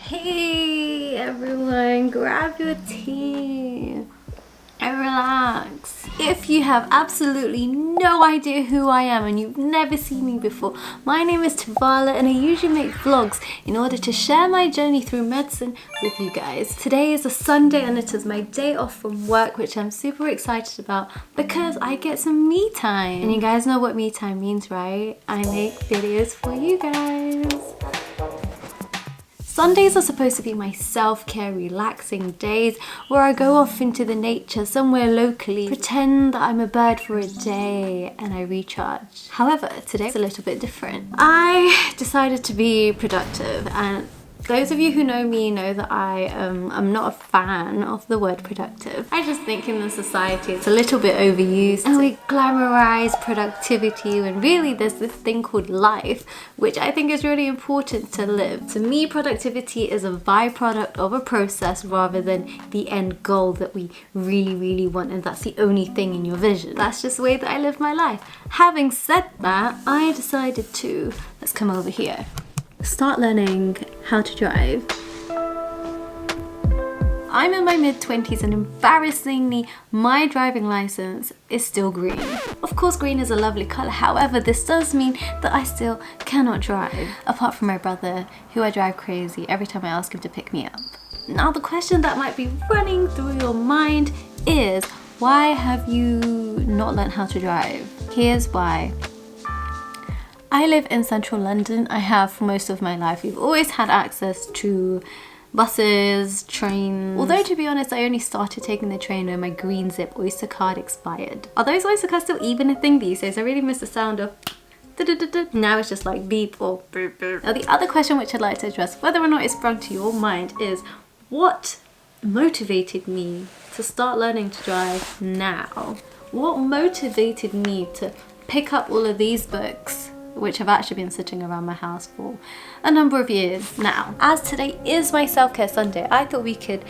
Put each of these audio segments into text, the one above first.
Hey everyone, grab your tea and relax. If you have absolutely no idea who I am and you've never seen me before, my name is Tavala and I usually make vlogs in order to share my journey through medicine with you guys. Today is a Sunday and it is my day off from work, which I'm super excited about because I get some me time. And you guys know what me time means, right? I make videos for you guys. Sundays are supposed to be my self-care, relaxing days where I go off into the nature somewhere locally, pretend that I'm a bird for a day and I recharge. However, today's a little bit different. I decided to be productive, and those of you who know me know that I'm not a fan of the word productive. I just think in the society it's a little bit overused and we glamorize productivity when really there's this thing called life, which I think is really important to live. To me, productivity is a byproduct of a process rather than the end goal that we really want, and that's the only thing in your vision. That's just the way that I live my life. Having said that, I decided to, let's come over here, start learning how to drive. I'm in my mid-20s and embarrassingly, my driving license is still green. Of course, green is a lovely colour, however, this does mean that I still cannot drive, apart from my brother, who I drive crazy every time I ask him to pick me up. Now, the question that might be running through your mind is, why have you not learned how to drive? Here's why. I live in central London. I have for most of my life. We've always had access to buses, trains. Although to be honest, I only started taking the train when my green zip Oyster card expired. Are those Oyster cards still even a thing these days? I really miss the sound of now it's just like beep or boop boop. Now the other question which I'd like to address, whether or not it sprung to your mind, is what motivated me to start learning to drive now? What motivated me to pick up all of these books, which have actually been sitting around my house for a number of years now? As today is my self-care Sunday, I thought we could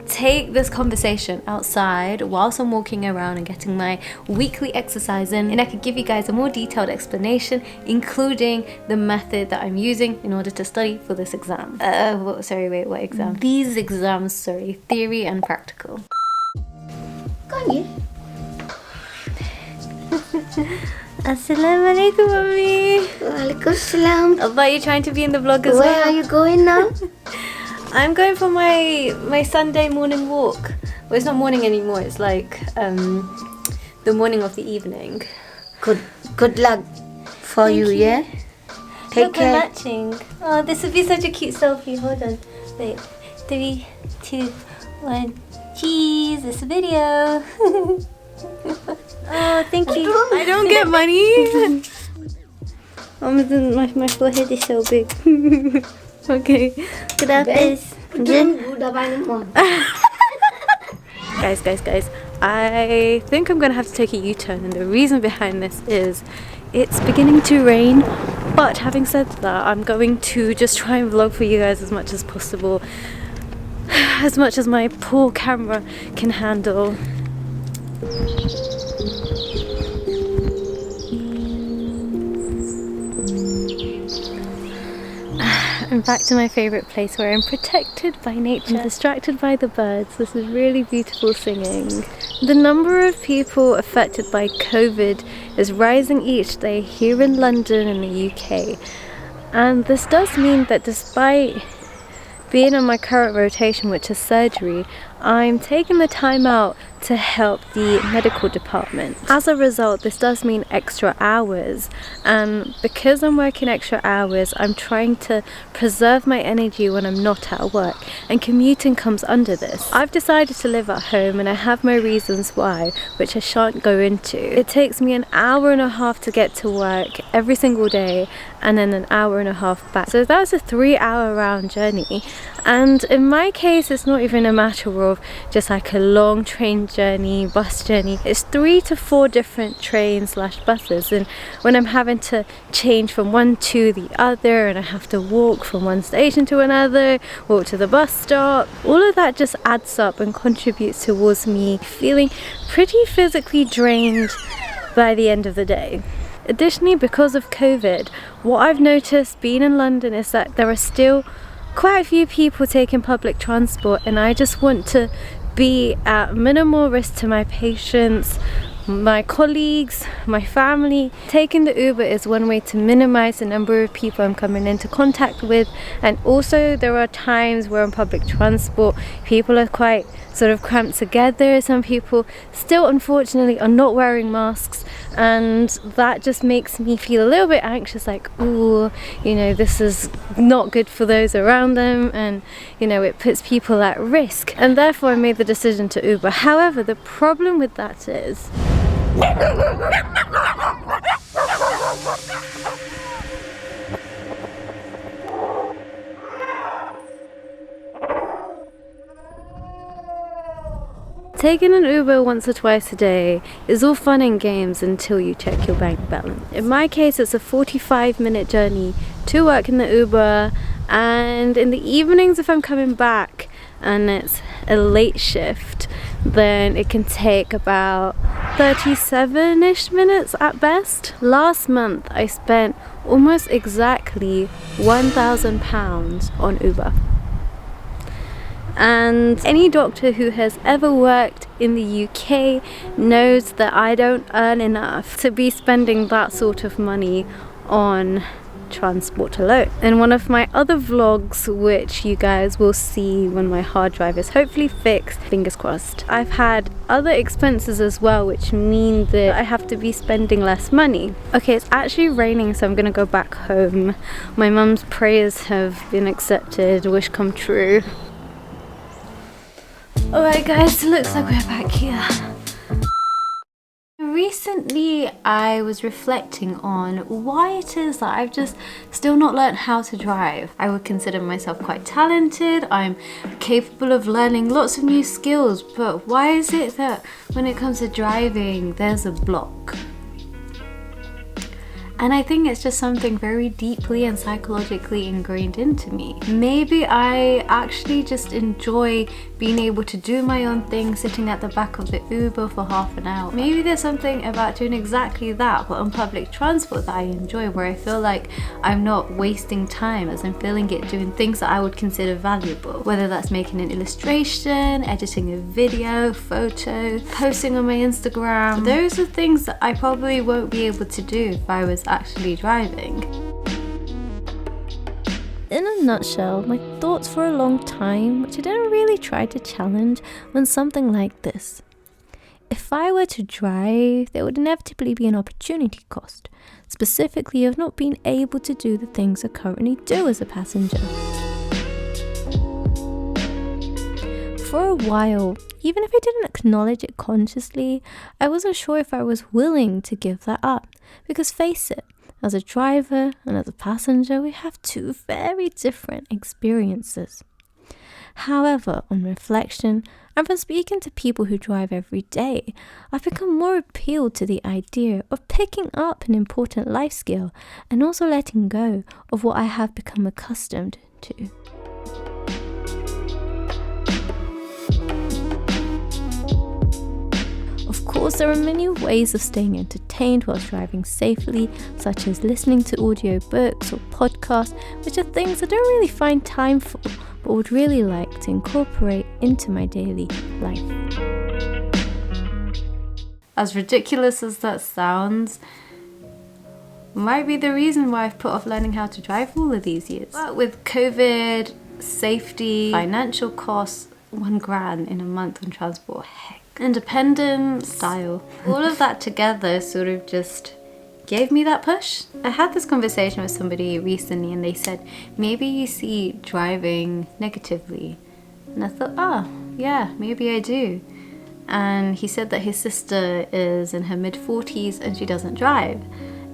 take this conversation outside whilst I'm walking around and getting my weekly exercise in, and I could give you guys a more detailed explanation, including the method that I'm using in order to study for this exam. What exam? These exams, sorry, theory and practical. Go on, you. Assalamualaikum, Mummy. Waalaikumsalam. Are you trying to be in the vlog as well? Where are you going now? I'm going for my Sunday morning walk. Well, it's not morning anymore. It's like the morning of the evening. Good luck for you, yeah? Take Look, care. we're matching. Oh, this would be such a cute selfie. Hold on. Wait. 3, 2, 1. Cheese. This video. Oh, thank you. I don't get money. My forehead is so big. Okay. Good afternoon. Guys. I think I'm gonna have to take a U-turn, and the reason behind this is it's beginning to rain. But having said that, I'm going to just try and vlog for you guys as much as possible, as much as my poor camera can handle. I'm back to my favourite place where I'm protected by nature, distracted by the birds. This is really beautiful singing. The number of people affected by COVID is rising each day here in London and the UK. And this does mean that despite being on my current rotation, which is surgery, I'm taking the time out to help the medical department. As a result, this does mean extra hours, and because I'm working extra hours, I'm trying to preserve my energy when I'm not at work, and commuting comes under this. I've decided to live at home, and I have my reasons why, which I shan't go into. It takes me an hour and a half to get to work every single day, and then an hour and a half back. So that's a 3-hour round journey, and in my case, it's not even a matter of just like a long train journey, bus journey. It's 3 to 4 different trains / buses, and when I'm having to change from one to the other, and I have to walk from one station to another, walk to the bus stop, all of that just adds up and contributes towards me feeling pretty physically drained by the end of the day. Additionally, because of COVID, what I've noticed being in London is that there are still quite a few people taking public transport, and I just want to be at minimal risk to my patients, my colleagues, my family. Taking the Uber is one way to minimize the number of people I'm coming into contact with, and also there are times where on public transport people are quite sort of cramped together. Some people still unfortunately are not wearing masks, and that just makes me feel a little bit anxious, like, ooh, you know, this is not good for those around them, and you know, it puts people at risk, and therefore I made the decision to Uber. However, the problem with that is taking an Uber once or twice a day is all fun and games until you check your bank balance. In my case, it's a 45-minute journey to work in the Uber, and in the evenings if I'm coming back and it's a late shift, then it can take about 37-ish minutes at best. Last month I spent almost exactly £1,000 on Uber. And any doctor who has ever worked in the UK knows that I don't earn enough to be spending that sort of money on transport alone. In one of my other vlogs, which you guys will see when my hard drive is hopefully fixed, fingers crossed, I've had other expenses as well, which mean that I have to be spending less money. Okay, it's actually raining, so I'm gonna go back home. My mum's prayers have been accepted, wish come true. Alright guys, it looks like we're back here. Recently I was reflecting on why it is that I've just still not learned how to drive. I would consider myself quite talented, I'm capable of learning lots of new skills, but why is it that when it comes to driving there's a block? And I think it's just something very deeply and psychologically ingrained into me. Maybe I actually just enjoy being able to do my own thing, sitting at the back of the Uber for half an hour. Maybe there's something about doing exactly that, but on public transport that I enjoy, where I feel like I'm not wasting time as I'm feeling it doing things that I would consider valuable. Whether that's making an illustration, editing a video, photo, posting on my Instagram. Those are things that I probably won't be able to do if I was actually driving. In a nutshell, my thoughts for a long time, which I didn't really try to challenge, went something like this. If I were to drive, there would inevitably be an opportunity cost, specifically of not being able to do the things I currently do as a passenger. For a while, even if I didn't acknowledge it consciously, I wasn't sure if I was willing to give that up. Because face it, as a driver and as a passenger, we have two very different experiences. However, on reflection, and from speaking to people who drive every day, I've become more appealed to the idea of picking up an important life skill and also letting go of what I have become accustomed to. Of course, there are many ways of staying entertained whilst driving safely, such as listening to audiobooks or podcasts, which are things I don't really find time for, but would really like to incorporate into my daily life. As ridiculous as that sounds, might be the reason why I've put off learning how to drive all of these years. But with COVID, safety, financial costs, £1,000 in a month on transport, heck. Independence, style, all of that together sort of just gave me that push. I had this conversation with somebody recently and they said, maybe you see driving negatively. And I thought, yeah, maybe I do. And he said that his sister is in her mid-40s and she doesn't drive.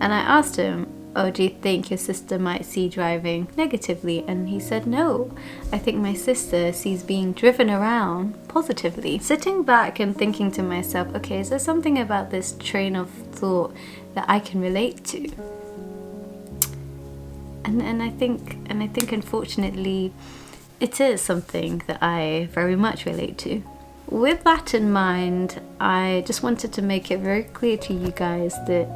And I asked him, do you think your sister might see driving negatively? And he said, no, I think my sister sees being driven around positively. Sitting back and thinking to myself, okay, is there something about this train of thought that I can relate to? And I think unfortunately it is something that I very much relate to. With that in mind, I just wanted to make it very clear to you guys that,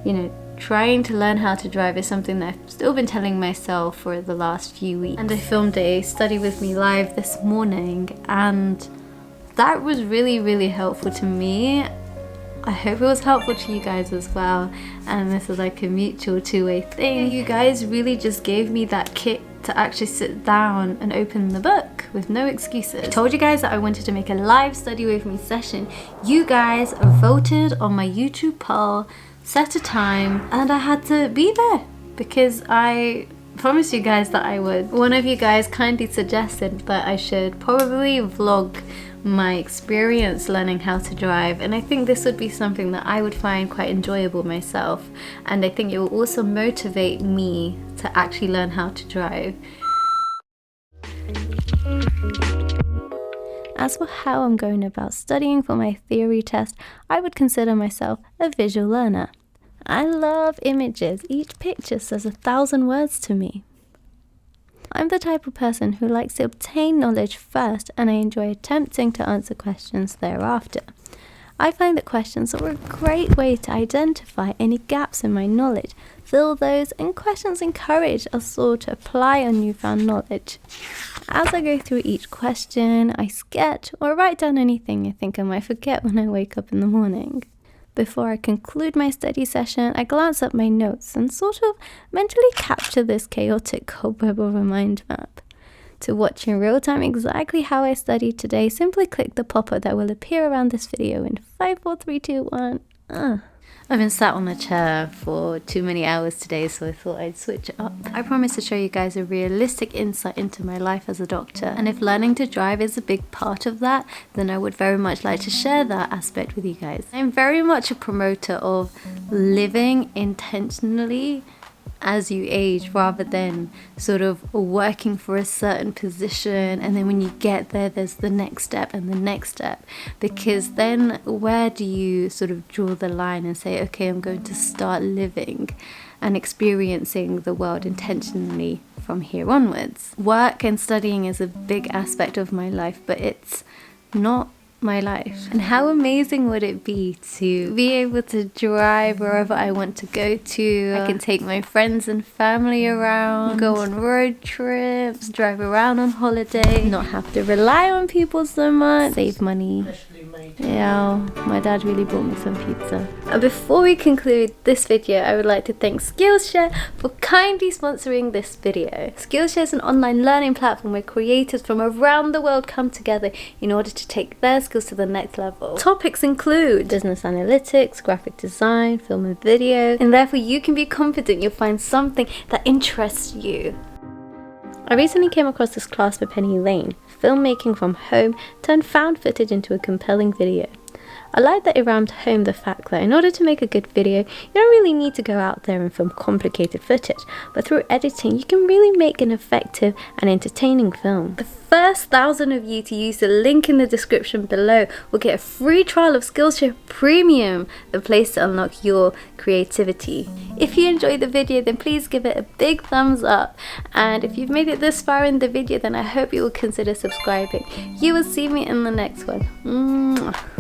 you know, trying to learn how to drive is something that I've still been telling myself for the last few weeks. And I filmed a study with me live this morning, and that was really helpful to me. I hope it was helpful to you guys as well, and this is like a mutual two-way thing. You guys really just gave me that kick to actually sit down and open the book with no excuses. I told you guys that I wanted to make a live study with me session. You guys voted on my YouTube poll, set a time, and I had to be there because I promised you guys that I would. One of you guys kindly suggested that I should probably vlog my experience learning how to drive, and I think this would be something that I would find quite enjoyable myself, and I think it will also motivate me to actually learn how to drive. As for how I'm going about studying for my theory test, I would consider myself a visual learner. I love images. Each picture says 1,000 words to me. I'm the type of person who likes to obtain knowledge first, and I enjoy attempting to answer questions thereafter. I find that questions are a great way to identify any gaps in my knowledge, fill those, and questions encourage us all to apply our newfound knowledge. As I go through each question, I sketch or write down anything I think I might forget when I wake up in the morning. Before I conclude my study session, I glance at my notes and sort of mentally capture this chaotic cobweb of a mind map. To watch in real time exactly how I studied today, simply click the pop-up that will appear around this video in 5, 4, 3, 2, 1. I've been sat on a chair for too many hours today, so I thought I'd switch it up. I promise to show you guys a realistic insight into my life as a doctor, and if learning to drive is a big part of that, then I would very much like to share that aspect with you guys. I'm very much a promoter of living intentionally as you age, rather than sort of working for a certain position and then when you get there there's the next step and the next step, because then where do you sort of draw the line and say, okay, I'm going to start living and experiencing the world intentionally from here onwards. Work and studying is a big aspect of my life, but it's not my life. And how amazing would it be to be able to drive wherever I want to go to. I can take my friends and family around, go on road trips, drive around on holiday, not have to rely on people so much, save money. Yeah, my dad really bought me some pizza. And before we conclude this video, I would like to thank Skillshare for kindly sponsoring this video. Skillshare is an online learning platform where creators from around the world come together in order to take their skills to the next level. Topics include business analytics, graphic design, film and video, and therefore you can be confident you'll find something that interests you. I recently came across this class by Penny Lane, filmmaking from home turned found footage into a compelling video. I like that it rammed home the fact that in order to make a good video, you don't really need to go out there and film complicated footage, but through editing you can really make an effective and entertaining film. The first 1,000 of you to use the link in the description below will get a free trial of Skillshare Premium, the place to unlock your creativity. If you enjoyed the video, then please give it a big thumbs up, and if you've made it this far in the video, then I hope you will consider subscribing. You will see me in the next one. Mwah.